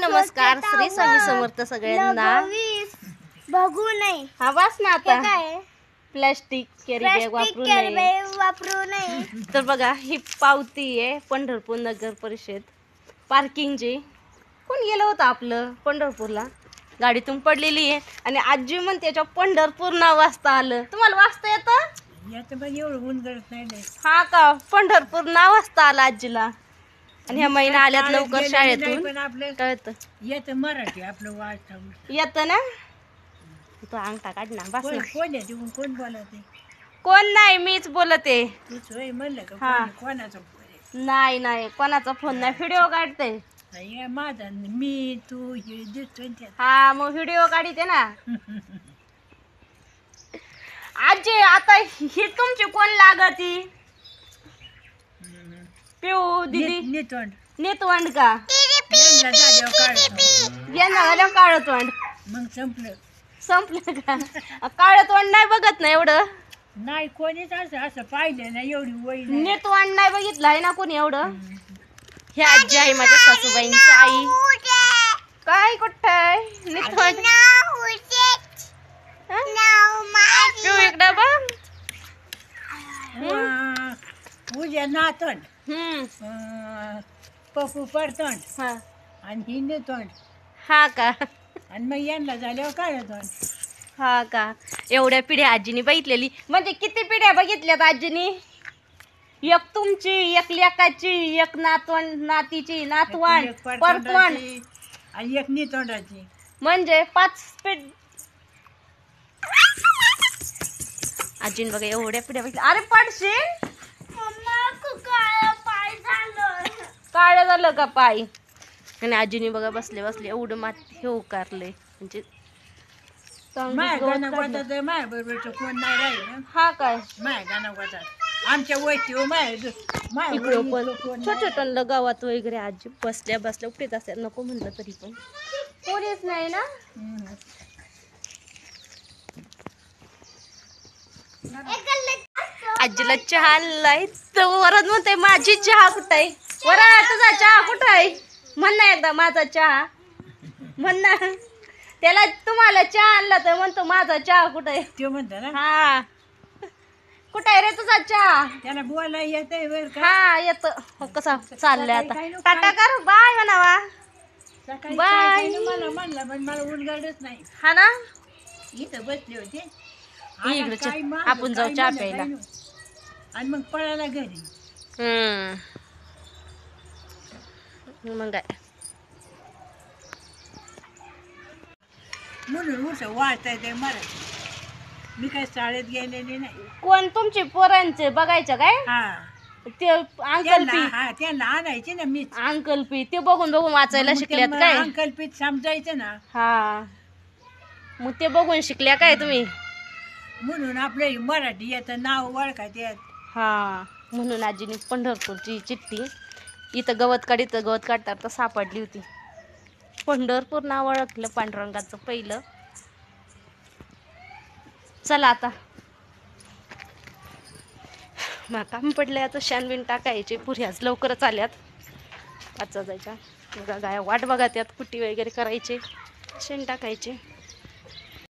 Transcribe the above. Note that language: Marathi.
नमस्कार श्री स्वामी समर्थ सगळ्यांना बघू नाही हा वास ना आता काय प्लास्टिक कॅरी बॅग वापरू नये तर बघा ही पावती आहे पंढरपूर नगर परिषद पार्किंगची कोण गेलं होतं आपलं पंढरपूरला गाडीतून पडलेली आहे आणि आजी म्हणते त्याच्या पंढरपूर नाव वाजता आलं तुम्हाला वाचता येतं पण एवढं ऊन गळत नाही हा का पंढरपूर नाव वाजता आलं आजीला आणि ह्या महिना आल्यात लवकर शाळेतून कळतं येतं मराठी आपलं वाच येतं ना तो अंगठा काढ ना बस ना. कोण आहे कोण बोलत कोण नाही मीच बोलते तूच होय म्हणलं हा. का कोणाचा फोन नाही नाही कोणाचा फोन नाही व्हिडिओ काढते आहे माझा मी तू हे दिसतोय त्यात. हा मग व्हिडिओ काढते ना आजी आता ही तुमची कोण लागती पिऊ दीदी नितोंड नेतवंड का यांना जागेवर काढतो यांना झाल्यावर काळं तोंड मग संपलं का काळं तोंड नाही बघत ना एवढं नाही कोणीच असं पाहिलं ना एवढी वय नेतवंड नाही बघितलं आहे ना कोणी एवढं ही आजी आहे माझ्या सासूबाईंची आई काय कुठं आहे नेतवंड पिऊ इकडं बघ पूजा नातोंड पप्पू परतोंड हा आणि ही नितोंड हा का आणि मग यांना झाल्यावर काढतोंड हा का एवढ्या पिढ्या आजीनी बघितलेली म्हणजे किती पिढ्या बघितल्यात आजीनी एक तुमची एक लेकाची एक नातवंड नातीची नातवंड परतवंड आणि एक नितोंडाची म्हणजे 5 पिढ आजीन बघा एवढ्या पिढ्या बघितल्या अरे पडशील काळं झालं का पाय आणि आजीने बघा बसले बसले एवढं माती हे उकारले म्हणजे माया गाणं माया बरोबर कोण नाही राहील हा काय माया गाणं आमच्या वैती माया इकडं पण छोट्या गावात वगैरे आजी बसल्या बसल्या उपटीत असतात नको म्हणलं तरी पण कोणीच नाही ना आजीला चहा आणलाय तर वरच म्हणते माझी चहा कुठं आहे वरा तुझा चहा कुठं आहे म्हण ना एकदा माझा चहा म्हण ना त्याला तुम्हाला चहा आणला तर म्हणतो माझा चहा कुठं आहे ते म्हणतो ना हा कुठं आहे रे तुझा चहा त्याला बोलायला येतंय बर का हा येतो कसा चाललंय आता टाटा कर बाय म्हणावा सकाळी बाय. मला म्हणलं पण मला उलगडच नाही हा ना इथं बसले होते इकडे काय चल, मागं, आपण जाऊ काय चहा म्हणलं, प्यायला. काय नाही. आणि मग पळायला घरी मग काय म्हणून उस वाचताय ते मराठी मी काय शाळेत गेलेली नाही कोण तुमचे पोरांचे बघायचं काय हा ते अंकल पी त्यांना आणायचे ना मी अंकल पी ते बघून बघून वाचायला शिकल्यात काय अंकल्पित समजायचं ना हा मग ते बघून शिकल्या काय तुम्ही म्हणून आपलं मराठी येतं नाव ओळखायचं येत हा म्हणून आजीने पंढरपूरची चिठ्ठी इथं गवत काढतात तर सापडली होती पंढरपूर नाव ओळखलं पांडुरंगाचं पहिलं चला आता मग काम पडलंय आता शानबिन टाकायचे पुरी आज लवकरच आल्यात 5 वाजायच्या बघा गाया वाट बघा त्यात कुट्टी वगैरे करायचे शेण टाकायचे